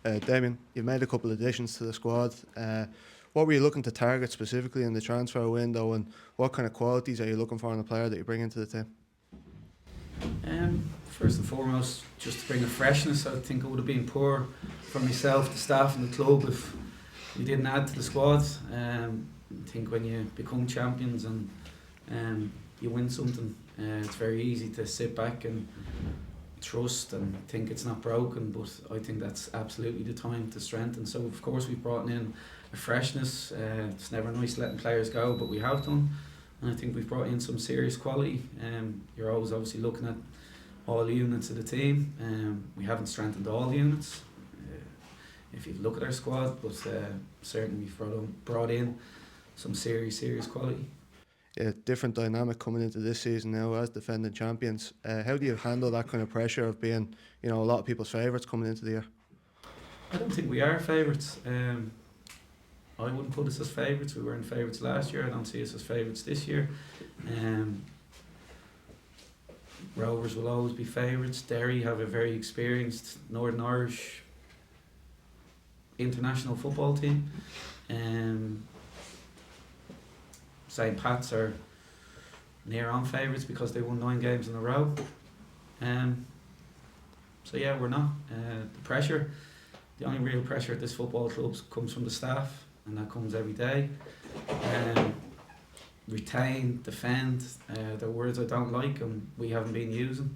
Damien, you've made a couple of additions to the squad. What were you looking to target specifically in the transfer window, and what kind of qualities are you looking for in a player that you bring into the team? First and foremost, just to bring a freshness. I think it would have been poor for myself, the staff and the club if we didn't add to the squad. I think when you become champions and you win something, it's very easy to sit back and trust and think it's not broken, but I think that's absolutely the time to strengthen. So of course we've brought in a freshness. It's never nice letting players go, but we have done, and I think we've brought in some serious quality. You're always obviously looking at all the units of the team. We haven't strengthened all the units if you look at our squad, but certainly we've brought in some serious quality. Yeah, different dynamic coming into this season now as defending champions. How do you handle that kind of pressure of being, a lot of people's favourites coming into the year? I don't think we are favourites. I wouldn't put us as favourites. We weren't favourites last year. I don't see us as favourites this year. Rovers will always be favourites. Derry have a very experienced Northern Irish international football team. St. Pat's are near on favourites because they won 9 games in a row. So yeah, we're not. The only real pressure at this football club comes from the staff, and that comes every day. Retain, defend, they're words I don't like and we haven't been using.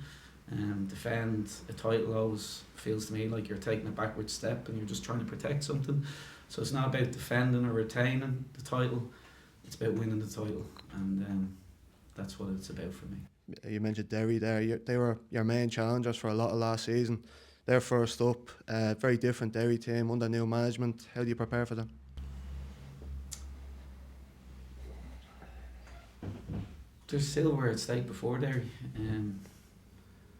Defend a title always feels to me like you're taking a backward step and you're just trying to protect something. So it's not about defending or retaining the title, it's about winning the title, and that's what it's about for me. You mentioned Derry there. They were your main challengers for a lot of last season. They're first up, very different Derry team under new management. How do you prepare for them? There's silverware at stake before Derry,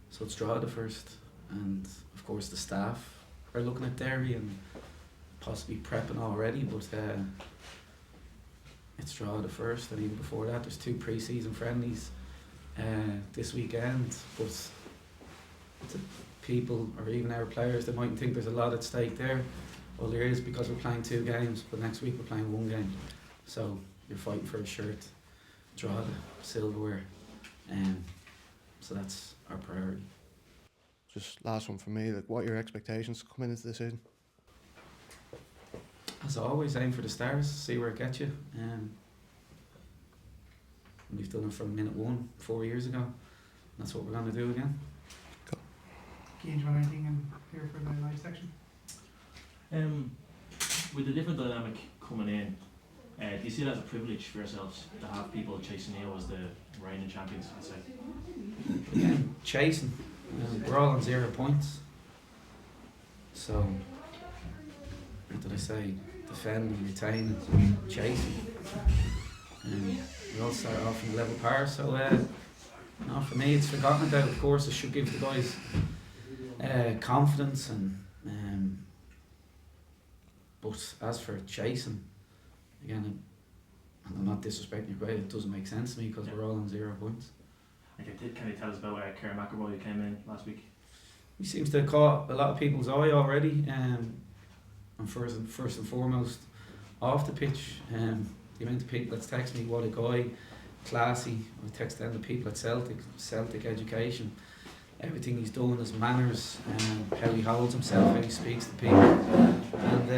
so it's Drogheda first, and of course the staff are looking at Derry and possibly prepping already, but it's Drogheda first, and even before that there's 2 pre-season friendlies this weekend. But to people or even our players, they mightn't think there's a lot at stake there. Well, there is, because we're playing 2 games, but next week we're playing 1 game, so you're fighting for a shirt, Drogheda, silverware, so that's our priority. Just last one for me, what are your expectations coming into the season? As always, aim for the stars, see where it gets you. We've done it from minute 1 4 years ago. That's what we're going to do again. Cool. Do you enjoy anything in here for the live section? With the different dynamic coming in, do you see it as a privilege for yourselves to have people chasing you as the reigning champions, I'd say? Again, chasing. We're all on 0 points. So, what did I say? Defend, retain, chasing. We all start off in level par, so no, for me it's forgotten about. Of course, it should give the guys confidence, and but as for chasing, again, and I'm not disrespecting your grade, it doesn't make sense to me because we're all on 0 points. Okay, can you tell us about Kieran McElroy who came in last week? He seems to have caught a lot of people's eye already, and first and foremost off the pitch. The amount of people that's text me, what a guy, classy. I text them the people at Celtic education, everything he's done, his manners, how he holds himself, how he speaks to people, and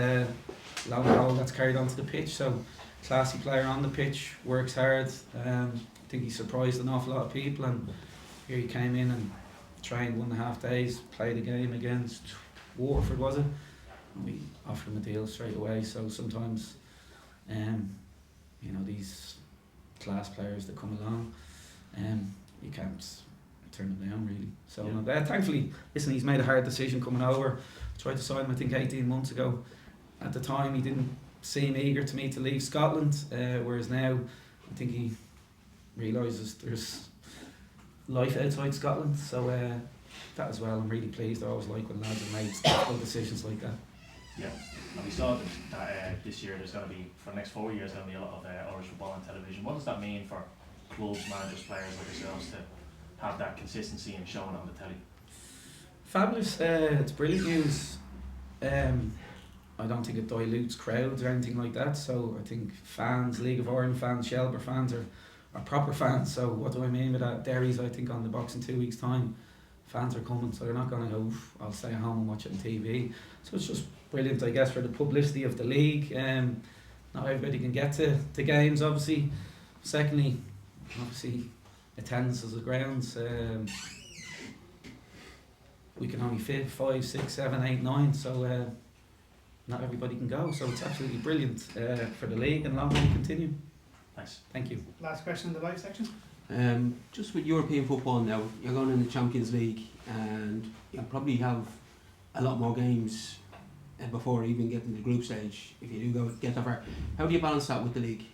lo and behold, that's carried onto the pitch. So classy player on the pitch, works hard. I think he surprised an awful lot of people, and here he came in and trained 1.5 days, played a game against Waterford, was it? And we offered him a deal straight away. So sometimes these class players that come along, you can't turn them down really. So thankfully, listen, he's made a hard decision coming over. I tried to sign him I think 18 months ago. At the time he didn't seem eager to me to leave Scotland, whereas now I think he realises there's life outside Scotland, so that as well I'm really pleased. I always like when lads have made difficult decisions like that. Yeah, and we saw that this year there's going to be, for the next 4 years, going to be a lot of Irish football on television. What does that mean for clubs, managers, players like yourselves to have that consistency and showing it on the telly? Fabulous, it's brilliant news. I don't think it dilutes crowds or anything like that. So I think fans, League of Ireland fans, Shelbourne fans are proper fans. So what do I mean by that? Derry's, I think, on the box in 2 weeks' time. Fans are coming, so they're not going to go, "Oof, I'll stay at home and watch it on TV." So it's just brilliant, I guess, for the publicity of the league. Not everybody can get to the games, obviously. Secondly, obviously, attendance of the grounds. We can only fit 5, 6, 7, 8, 9. So not everybody can go. So it's absolutely brilliant for the league, and long may it continue. Thanks. Thank you. Last question in the live section. Just with European football now, you're going in the Champions League and you'll probably have a lot more games before even getting to the group stage if you do get that far. How do you balance that with the league?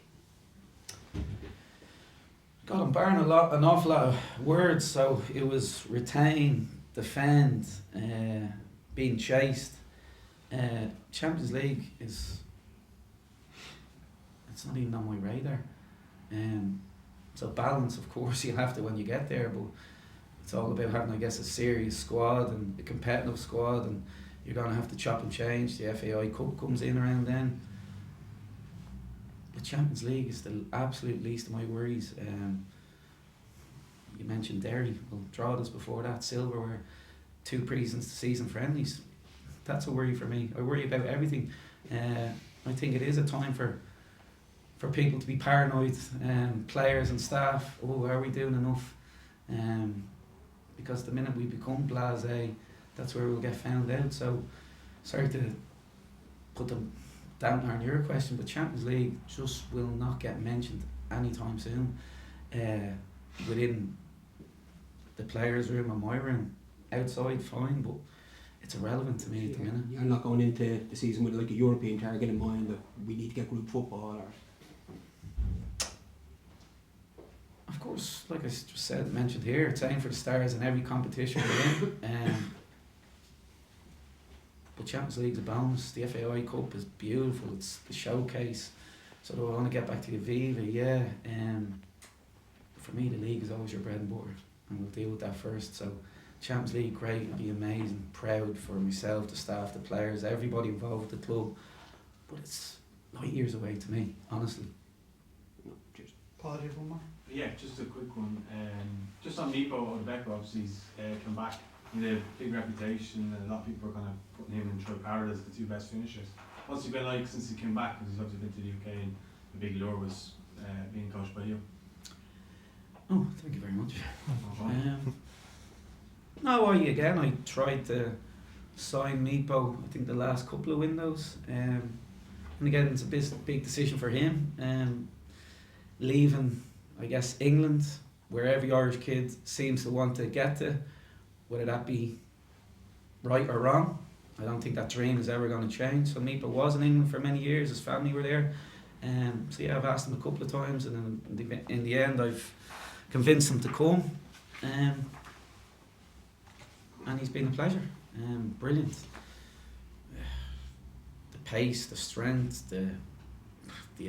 God, I'm barring an awful lot of words. So it was retain, defend, being chased. Champions League it's not even on my radar. So balance, of course, you have to when you get there, but it's all about having, I guess, a serious squad and a competitive squad, and you're going to have to chop and change. The FAI Cup comes in around then. The Champions League is the absolute least of my worries. You mentioned Derry, well, Drogheda before that, Silverware, 2 pre-season friendlies. That's a worry for me. I worry about everything. I think it is a time for people to be paranoid, players and staff. Oh, are we doing enough? Because the minute we become blasé, that's where we'll get found out. So, sorry to put the dampener on your question, but Champions League just will not get mentioned anytime soon. Within the players' room and my room, outside fine, but it's irrelevant to me at the minute. You're not going into the season with like a European target in mind that we need to get group football or... Of course, like I just mentioned here, it's aiming for the stars in every competition we're in. But Champions League's a bonus. The FAI Cup is beautiful. It's the showcase. So do I want to get back to the Aviva? Yeah. For me, the league is always your bread and butter, and we'll deal with that first. So Champions League, great. It'll be amazing. Proud for myself, the staff, the players, everybody involved with the club. But it's light years away to me, honestly. Cheers. Apologies, one more. Yeah, just a quick one. Just on Mipo Odebeko, obviously he's come back. He had a big reputation, and a lot of people are kind of putting him and Troy Parrott as the 2 best finishers. What's he been like since he came back? Because he's obviously been to the UK, and the big lure was being coached by you. Oh, thank you very much. No, I tried to sign Mipo, I think the last couple of windows. And again, it's a big decision for him. Leaving, I guess, England, where every Irish kid seems to want to get to, whether that be right or wrong. I don't think that dream is ever going to change. So Mipo was in England for many years, his family were there. So yeah, I've asked him a couple of times, and in the end I've convinced him to come. And he's been a pleasure. Brilliant. The pace, the strength, the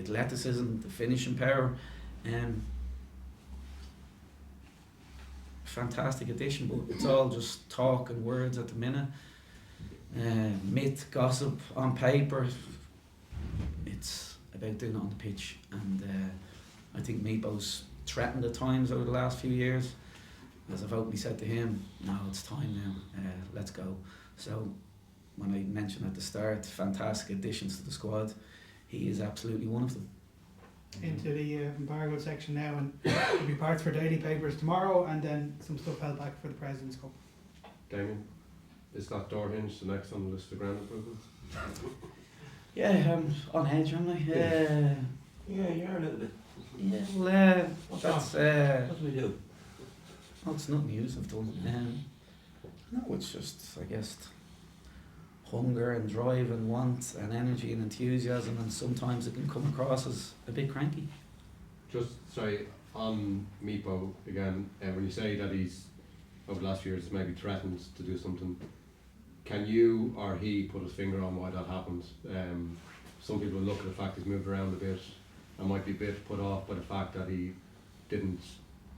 athleticism, the finishing power. Fantastic addition, but it's all just talk and words at the minute. Myth, gossip on paper. It's about doing it on the pitch, and I think Mipo's threatened at times over the last few years. As I've openly said to him, no, it's time now, let's go. So when I mentioned at the start, fantastic additions to the squad, he is absolutely one of them. Into the embargo section now, and there'll be parts for daily papers tomorrow, and then some stuff held back for the President's Cup. Damien, is that door hinge the next on the list of ground improvements? Yeah, on edge, aren't I? Yeah, you're a little bit. Yeah, well, What's that's What do we do? well, it's not news I've done. No, it's just, I guess, hunger and drive and want and energy and enthusiasm, and sometimes it can come across as a bit cranky. Just sorry, on Mipo again, when you say that he's over the last few years maybe threatened to do something, can you or he put his finger on why that happened? Some people look at the fact he's moved around a bit and might be a bit put off by the fact that he didn't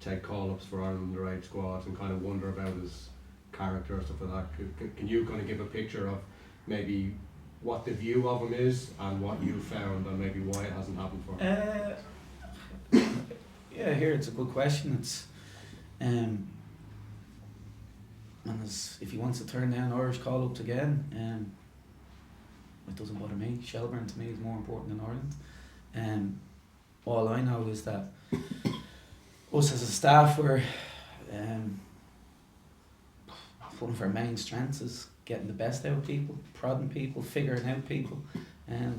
take call-ups for Ireland under 8 squads and kind of wonder about his character or stuff like that. Can you kind of give a picture of maybe what the view of him is and what you found and maybe why it hasn't happened for him? Yeah, here it's a good question. It's and if he wants to turn down Irish call-ups again, it doesn't bother me. Shelbourne to me is more important than Ireland. All I know is that us as a staff, we're one of our main strengths is getting the best out of people, prodding people, figuring out people.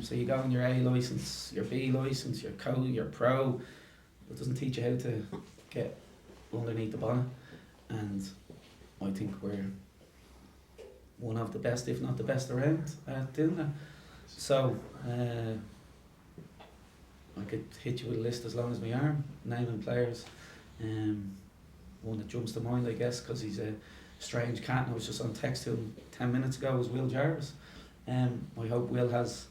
So you go on your A licence, your B licence, your your pro. It doesn't teach you how to get underneath the bonnet, and I think we're one of the best, if not the best around at doing that. So I could hit you with a list as long as my arm, naming players. One that jumps to mind, I guess, because he's a strange cat, and I was just on text to him 10 minutes ago, was Will Jarvis. I hope Will has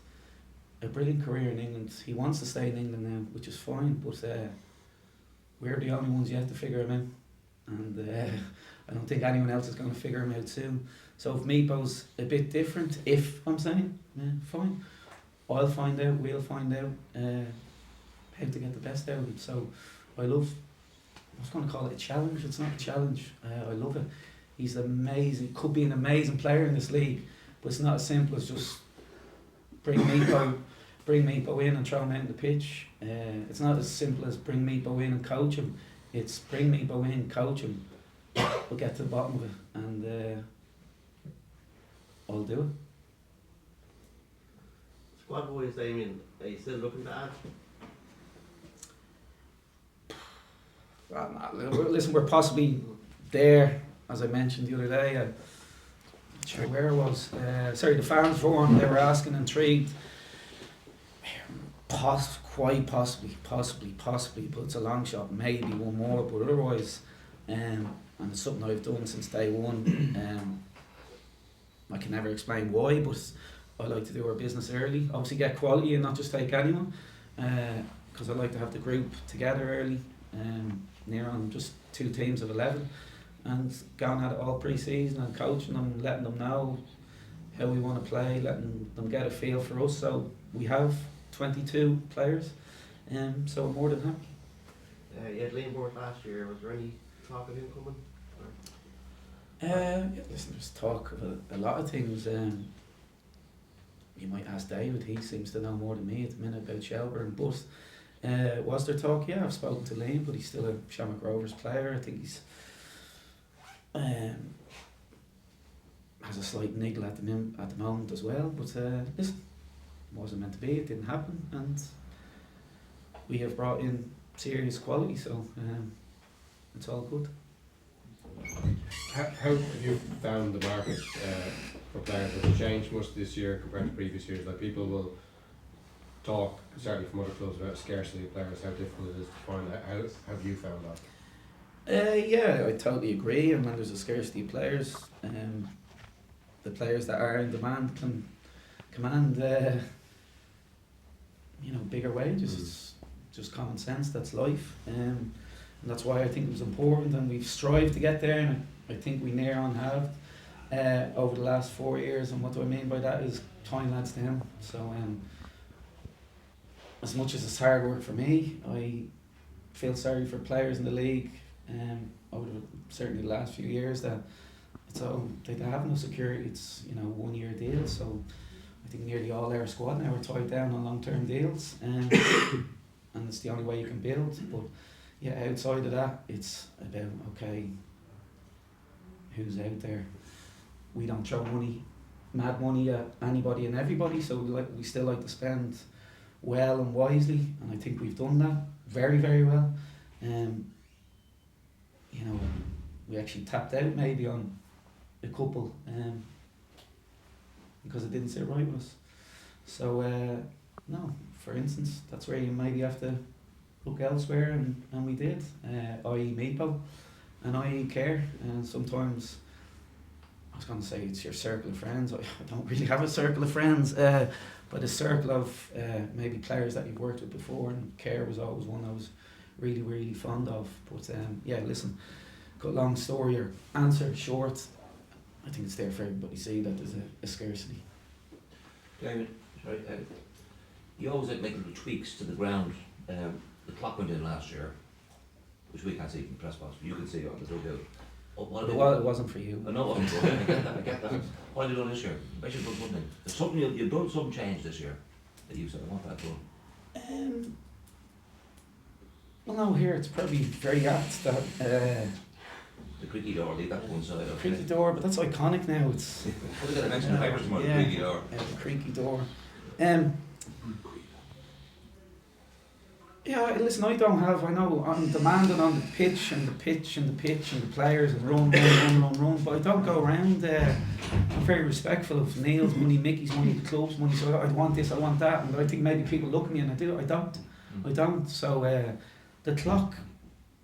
a brilliant career in England. He wants to stay in England now, which is fine, but we're the only ones yet to figure him out, and I don't think anyone else is going to figure him out soon. So if Meepo's a bit different, if I'm saying, fine, I'll find out, we'll find out how to get the best out of him. So I was going to call it a challenge. It's not a challenge. I love it. He's amazing. Could be an amazing player in this league, but it's not as simple as just bring Meepo in and throw him out on the pitch. It's not as simple as bring Meepo in and coach him. It's bring Meepo in, coach him. We'll get to the bottom of it, and I'll do it. Squad boys, Damien, are you still looking to add? Listen, we're possibly there, as I mentioned the other day. I'm not sure where it was. The fans forum, they were asking, intrigued. Quite possibly, but it's a long shot. Maybe one more, but otherwise, and it's something I've done since day one. I can never explain why, but I like to do our business early. Obviously, get quality and not just take anyone. Because I like to have the group together early. Near on just 2 teams of 11, and going at it all pre-season and coaching them, letting them know how we want to play, letting them get a feel for us. So we have 22 players, so I'm more than happy. You had Liam Board last year. Was there any talk of him coming? Listen, there's talk of a lot of things. You might ask David, he seems to know more than me at the minute about Shelbourne, but was there talk? Yeah, I've spoken to Liam, but he's still a Shamrock Rovers player. I think he's has a slight niggle at the moment as well, but listen, it wasn't meant to be, it didn't happen, and we have brought in serious quality, so it's all good. How have you found the market for players? Has it changed much this year compared to previous years? Like, people will talk, certainly from other clubs, about scarcity of players, how difficult it is to find. How have you found that? Yeah, I totally agree. And when there's a scarcity of players, the players that are in demand can command bigger wages. It's just common sense, that's life. And that's why I think it was important, and we've strived to get there, and I think we near on have over the last 4 years. And what do I mean by that is tying lads to him. So as much as it's hard work for me, I feel sorry for players in the league over certainly the last few years that they have no security. It's 1 year deals, so I think nearly all our squad now are tied down on long-term deals, and it's the only way you can build. But yeah, outside of that, it's about, okay, who's out there. We don't throw mad money at anybody and everybody, so we still like to spend well and wisely, and I think we've done that very, very well. We actually tapped out maybe on a couple because it didn't sit right with us. So no, for instance, that's where you maybe have to look elsewhere, and we did, i.e. Meepo and i.e. Care. And sometimes, I was going to say it's your circle of friends. I don't really have a circle of friends, but a circle of maybe players that you've worked with before, and Care was always one I was really, really fond of. But yeah, listen, got long story or answer short, I think it's there for everybody to see that there's a scarcity. Damien, sorry, you always like making little tweaks to the ground. The clock went in last year, which we can't see from the press box, but you can see it on the dugout. Well, it wasn't for you. I know it wasn't for you. I get that. What have you done this year? I should done one thing. There's something you've done some change this year that you said I want that done. Well, no, here it's probably very apt that The creaky door, leave that to one side. Okay. creaky door, but that's iconic now. It's We're going to mention the papers tomorrow. Yeah. The creaky door. the creaky door. Yeah, listen, I know I'm demanding on the pitch and the pitch and the pitch and the players and run, but I don't go around. I'm very respectful of Neil's money, Mickey's money, the club's money, so I want this, I want that, and I think maybe people look at me and I don't. So the clock,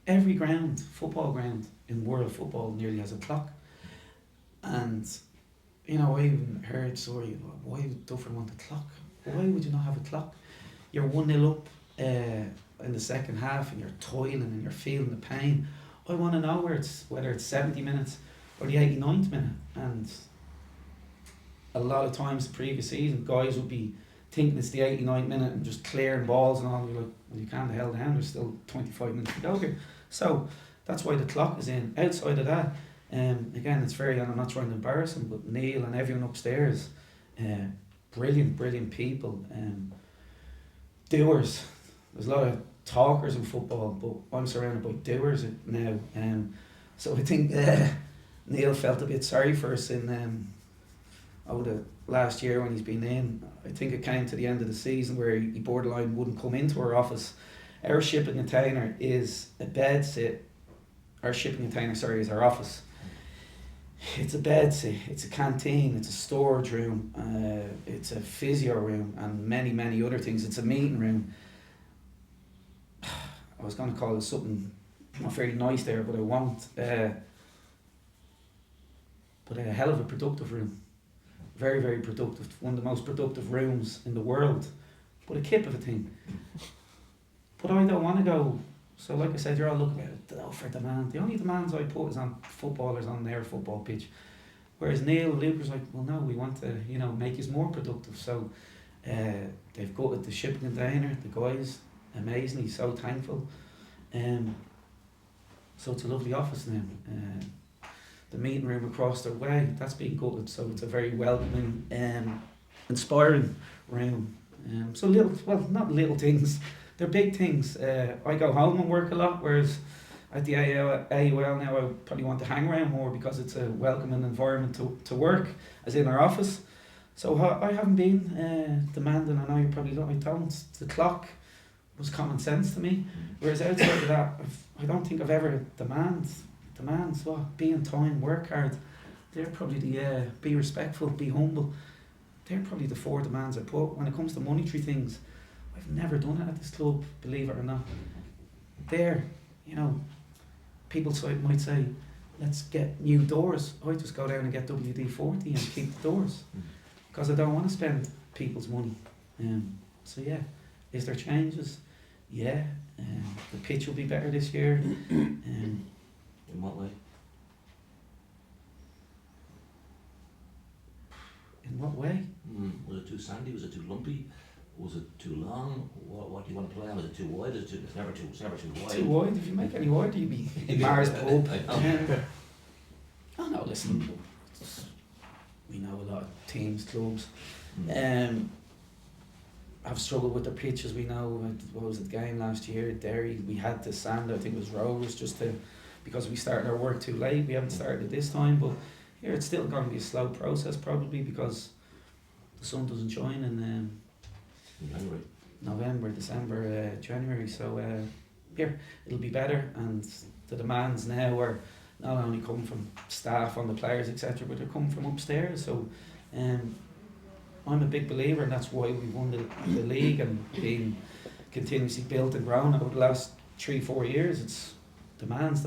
every ground, football ground in world football nearly has a clock. And, you know, I even heard, sorry, why would Duffer want a clock? Why would you not have a clock? You're 1-0 up in the second half and you're toiling and you're feeling the pain. I want to know whether it's 70 minutes or the 89th minute. And a lot of times the previous season, guys would be thinking it's the 89th minute and just clearing balls and all. You're like, well, you can't hell down, there's still 25 minutes to go here. So that's why the clock is in. Outside of that, again, it's very, and I'm not trying to embarrass him, but Neil and everyone upstairs, brilliant people, doers. There's a lot of talkers in football, but I'm surrounded by doers now. So I think Neil felt a bit sorry for us in over the last year when he's been in. I think it came to the end of the season where he borderline wouldn't come into our office. Our shipping container is a bed sit. Our shipping container, sorry, is our office. It's a bed sit, it's a canteen, it's a storage room, it's a physio room, and many other things. It's a meeting room. I was going to call it something not very nice there, but I won't. But a hell of a productive room. Very productive. One of the most productive rooms in the world. But a kip of a thing. But I don't want to go. So like I said, you're all looking at it for demand. The only demands I put is on footballers on their football pitch. Whereas Neil, Luker's like, well no, we want to, make us more productive. So they've got the shipping container, the guys, amazingly, so thankful. So it's a lovely office now. The meeting room across the way, that's been gutted, so it's a very welcoming, inspiring room. So not little things, they're big things. I go home and work a lot, whereas at the AUL now I probably want to hang around more because it's a welcoming environment to work, as in our office. So I haven't been demanding, I know you probably don't, I don't. The clock was common sense to me, whereas outside of that, I don't think I've ever demands what? Be on time, work hard. They're probably the be respectful, be humble. They're probably the 4 demands I put. When it comes to monetary things, I've never done it at this club, believe it or not. People might say, let's get new doors. I just go down and get WD-40 and keep the doors, because I don't want to spend people's money. So yeah, is there changes? Yeah, the pitch will be better this year. In what way? In what way? Was it too sandy? Was it too lumpy? Was it too long? What do you want to play on? Was it too wide? It's never too wide. Too wide. If you make any wider, you'd be in Mars pub. Oh no, listen. We know a lot of teams, clubs. Have struggled with their pitches. We know what was the game last year at Derry. We had to sand. I think it was Rose because we started our work too late. We haven't started it this time, but here it's still going to be a slow process probably because the sun doesn't shine in January. November, December, January. So here it'll be better, and the demands now are not only coming from staff on the players, etc., but they're coming from upstairs. So I'm a big believer, and that's why we won the league and been continuously built and grown over the last 3-4 years. It's demands.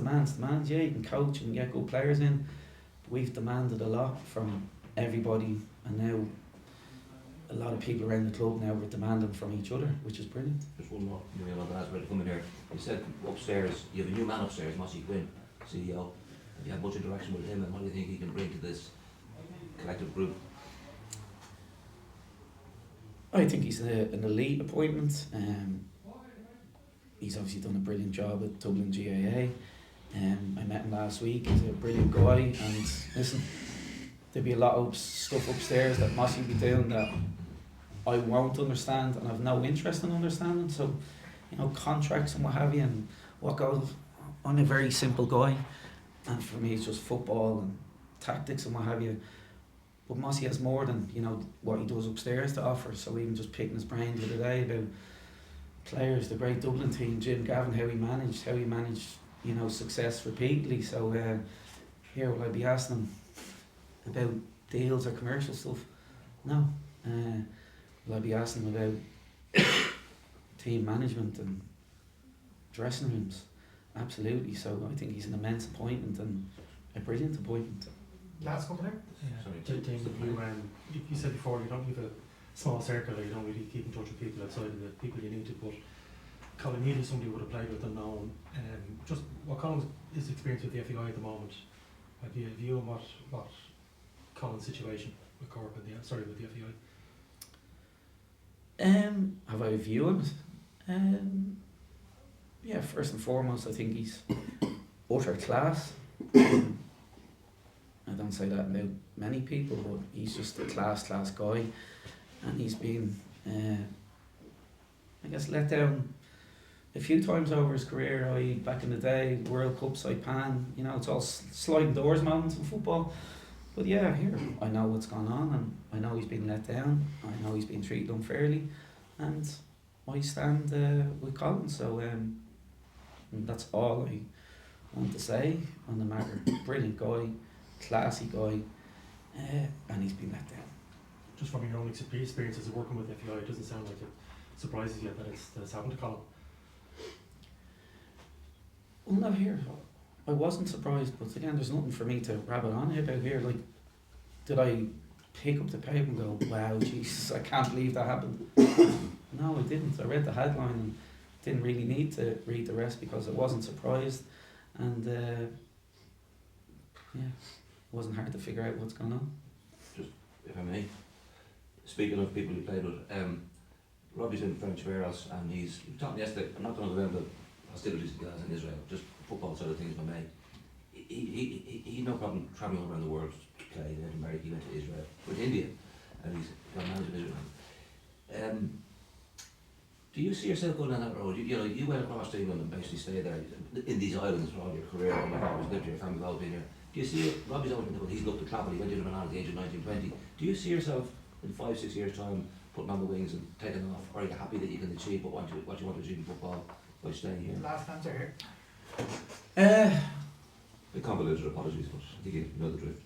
Yeah, you can coach and get good players in, but we've demanded a lot from everybody, and now a lot of people around the club now are demanding from each other, which is brilliant. Just one more, that's where to come in here. You said upstairs, you have a new man upstairs, Mossy Quinn, CEO. Have you had much interaction with him, and what do you think he can bring to this collective group? I think he's an elite appointment. He's obviously done a brilliant job at Dublin GAA. I met him last week. He's a brilliant guy, and listen, there'll be a lot of stuff upstairs that Mossy will be doing that I won't understand, and I've no interest in understanding. So, you know, contracts and what have you, and what goes. I'm a very simple guy, and for me, it's just football and tactics and what have you. But Mossy has more than, you know, what he does upstairs to offer. So even just picking his brain the other day about players, the great Dublin team, Jim Gavin, how he managed, you know, success repeatedly. So here will I be asking him about deals or commercial stuff? No. Will I be asking him about team management and dressing rooms? Absolutely. So I think he's an immense appointment and a brilliant appointment. Last couple there? Sorry. You said before you don't leave a small circle, or you don't really keep in touch with people outside of the people you need to, but Colin Neal is somebody who would have played with and known. Just what Colin's his experience with the FAI at the moment? Have you a view on what Colin's situation with Cork with the FAI? Have I a view on it? Yeah, first and foremost, I think he's utter class. I don't say that about many people, but he's just a class guy, and he's been, I guess, let down a few times over his career. Back in the day, World Cup, Saipan, you know, it's all sliding doors moments in football. But yeah, here, I know what's gone on, and I know he's been let down. I know he's been treated unfairly, and I stand with Colin. So and that's all I want to say on the matter. Brilliant guy, classy guy, and he's been let down. Just from your own experiences of working with FAI, it doesn't sound like it surprises you that it's happened to Colin. Well, no, here, I wasn't surprised, but again, there's nothing for me to rabbit on about here. Like, did I pick up the paper and go, wow, Jesus, I can't believe that happened? No, I didn't. I read the headline and didn't really need to read the rest because I wasn't surprised, and yeah, it wasn't hard to figure out what's going on. Just, if I may, speaking of people he played with, Robbie's in French warehouse, and he was talking yesterday, I'm not going to go into hostilities he has in Israel, just football side of things, if I may. He no problem travelling all around the world to play. He went to America, he went to Israel, went to India, and he's got managed in Israel. Do you see yourself going down that road? You went across to England and basically stayed there in these islands for all your career, and you've always lived here, your family all been here. Do you see it? Robbie's always been, he's looked to travel, he went to Milan at the age of 19, 20. Do you see yourself in 5-6 years' time putting on the wings and taking off, or are you happy that you can achieve what you want to achieve in football by staying here? Last answer here. The convoluted apologies, but I think you know the drift.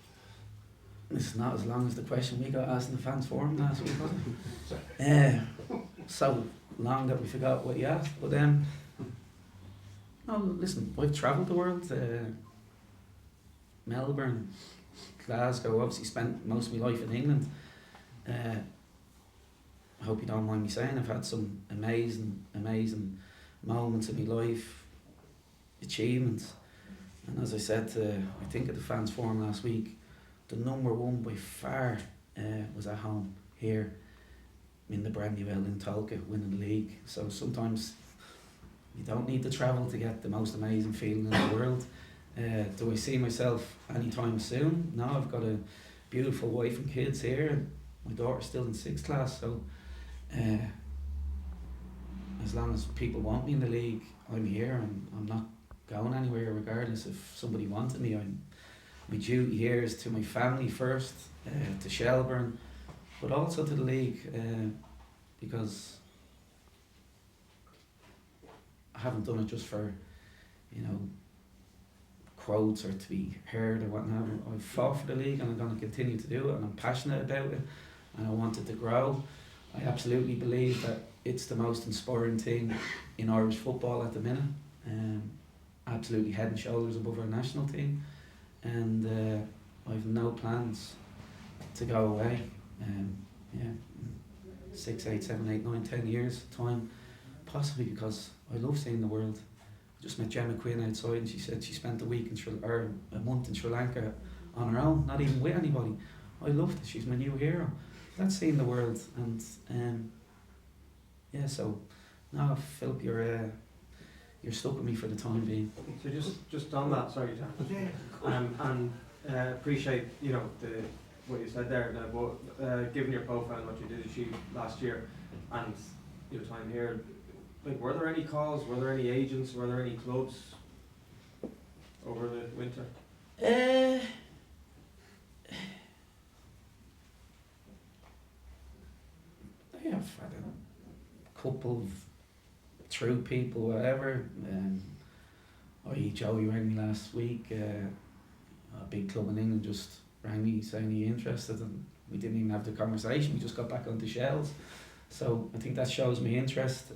It's not as long as the question we got asked in the fans forum last week, was it? Sorry. So long that we forgot what you asked. But no, listen, I've travelled the world. Melbourne, Glasgow. Obviously, spent most of my life in England. I hope you don't mind me saying I've had some amazing moments in my life, achievements. And as I said I think at the fans forum last week, the number one by far was at home here in the Brandy Well in Tolka, winning the league. So sometimes you don't need to travel to get the most amazing feeling in the world. Do I see myself anytime soon? No, I've got a beautiful wife and kids here, and my daughter's still in 6th class, so as long as people want me in the league, I'm here, and I'm not going anywhere regardless if somebody wanted me. My duty here is to my family first, to Shelbourne, but also to the league, because I haven't done it just for, quotes or to be heard or whatnot. I've fought for the league and I'm going to continue to do it, and I'm passionate about it, and I want it to grow. I absolutely believe that it's the most inspiring thing in Irish football at the minute. Absolutely head and shoulders above our national team, and I've no plans to go away. 6, 8, 7, 8, 9, 10 years time, possibly, because I love seeing the world. I just met Gemma Quinn outside, and she said she spent a month in Sri Lanka on her own, not even with anybody. I loved it. She's my new hero. That's seeing the world, and yeah, so no, Philip, you're stuck with me for the time being. So just on that, sorry, John. And appreciate what you said there. But given your profile and what you did achieve last year, and your time here, like, were there any calls? Were there any agents? Were there any clubs over the winter? I have had a couple of true people, whatever. Joey rang me last week. A big club in England just rang me saying he interested, and we didn't even have the conversation. We just got back onto Shels, so I think that shows me interest.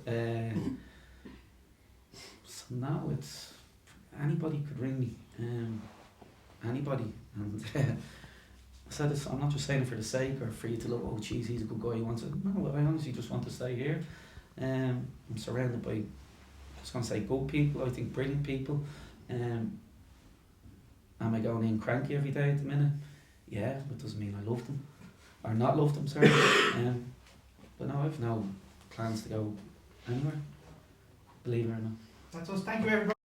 So now it's anybody could ring me, anybody, and I said this, I'm not just saying it for the sake or for you to look, oh geez, he's a good guy, he wants it. No, I honestly just want to stay here. I'm surrounded by, I was going to say good people, I think brilliant people. Am I going in cranky every day at the minute? Yeah, but doesn't mean I love them. Or not love them, sorry. But no, I've no plans to go anywhere, believe it or not. That's us. Thank you, everybody.